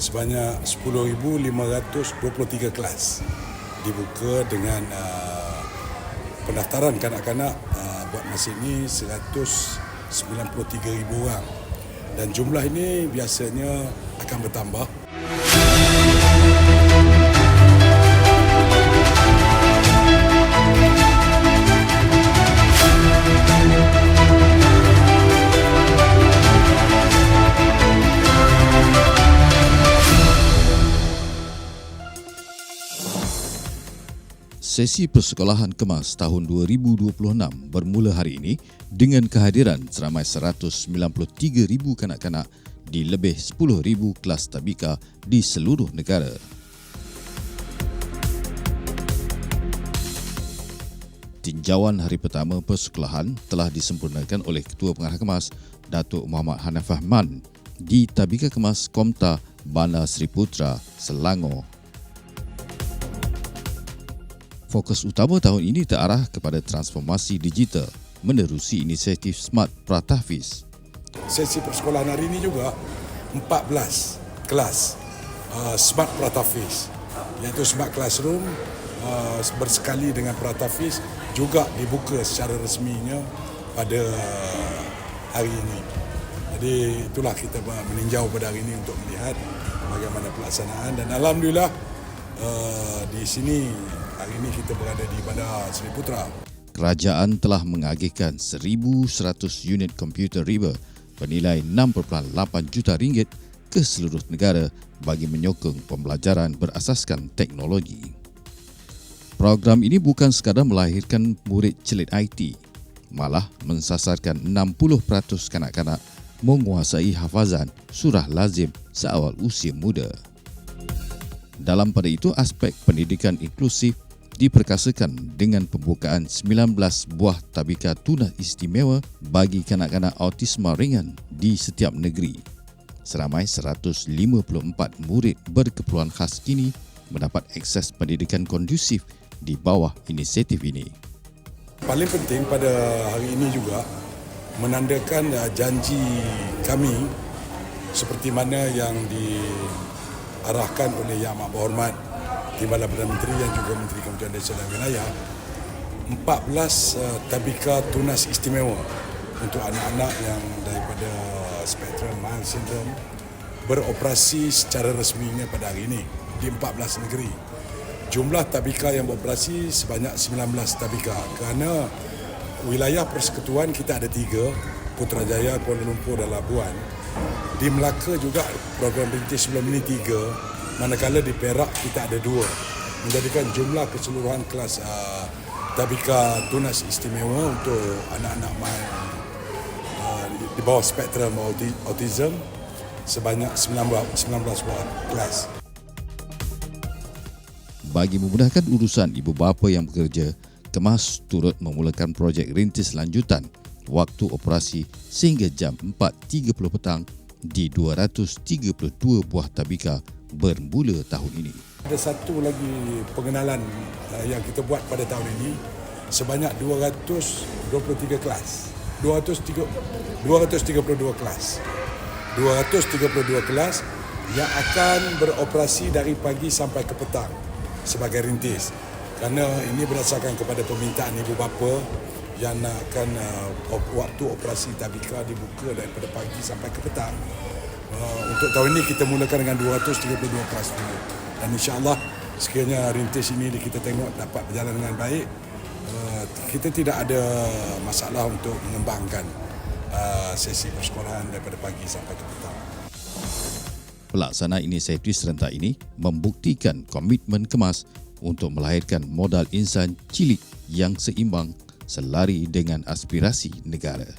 sebanyak 10,523 kelas dibuka dengan pendaftaran kanak-kanak buat masa ini 193,000 orang, dan jumlah ini biasanya akan bertambah. Sesi Persekolahan Kemas tahun 2026 bermula hari ini dengan kehadiran seramai 193,000 kanak-kanak di lebih 10,000 kelas tabika di seluruh negara. Tinjauan hari pertama persekolahan telah disempurnakan oleh Ketua Pengarah Kemas, Datuk Muhammad Hanif Ahmad di Tabika Kemas Komta, Bandar Seri Putra, Selangor. Fokus utama tahun ini terarah kepada transformasi digital menerusi inisiatif Smart Pratahfiz. Sesi persekolahan hari ini juga 14 kelas Smart Pratahfiz, iaitu Smart Classroom bersekali dengan Pratahfiz juga dibuka secara resminya pada hari ini. Jadi itulah kita meninjau pada hari ini untuk melihat bagaimana pelaksanaan, dan alhamdulillah di sini hari ini kita berada di Bandar Seri Putra. Kerajaan telah mengagihkan 1,100 unit komputer riba bernilai 6.8 juta ringgit ke seluruh negara bagi menyokong pembelajaran berasaskan teknologi. Program ini bukan sekadar melahirkan murid celit IT, malah mensasarkan 60% kanak-kanak menguasai hafazan surah lazim seawal usia muda. Dalam pada itu, aspek pendidikan inklusif diperkasakan dengan pembukaan 19 buah tabika tunas istimewa bagi kanak-kanak autisma ringan di setiap negeri. Seramai 154 murid berkeperluan khas kini mendapat akses pendidikan kondusif di bawah inisiatif ini. Paling penting pada hari ini juga menandakan janji kami seperti mana yang diarahkan oleh Yang Amat Berhormat Timbalan Perdana Menteri dan juga Menteri Kementerian Desa dan Wilayah, 14 tabika tunas istimewa untuk anak-anak yang daripada spektrum mild syndrome beroperasi secara resminya pada hari ini di 14 negeri. Jumlah tabika yang beroperasi sebanyak 19 tabika, kerana wilayah persekutuan kita ada 3, Putrajaya, Kuala Lumpur dan Labuan. Di Melaka juga program rintis sebelum ini 3, manakala di Perak kita ada 2, menjadikan jumlah keseluruhan kelas tabika tunas istimewa untuk anak-anak di bawah spektrum autism sebanyak 19 buah kelas. Bagi memudahkan urusan ibu bapa yang bekerja, Kemas turut memulakan projek rintis lanjutan waktu operasi sehingga jam 4.30 petang di 232 buah tabika bermula tahun ini. Ada satu lagi pengenalan yang kita buat pada tahun ini, sebanyak 223 kelas. 232 kelas. 232 kelas yang akan beroperasi dari pagi sampai ke petang sebagai rintis. Kerana ini berdasarkan kepada permintaan ibu bapa yang nakkan waktu operasi tabika dibuka daripada pagi sampai ke petang. Untuk tahun ini kita mulakan dengan 232 kelas dulu, dan insya-Allah sekiranya rintis ini kita tengok dapat berjalan dengan baik, kita tidak ada masalah untuk mengembangkan sesi persekolahan daripada pagi sampai ke petang. Pelaksana inisiatif serentak ini membuktikan komitmen Kemas untuk melahirkan modal insan cilik yang seimbang selari dengan aspirasi negara.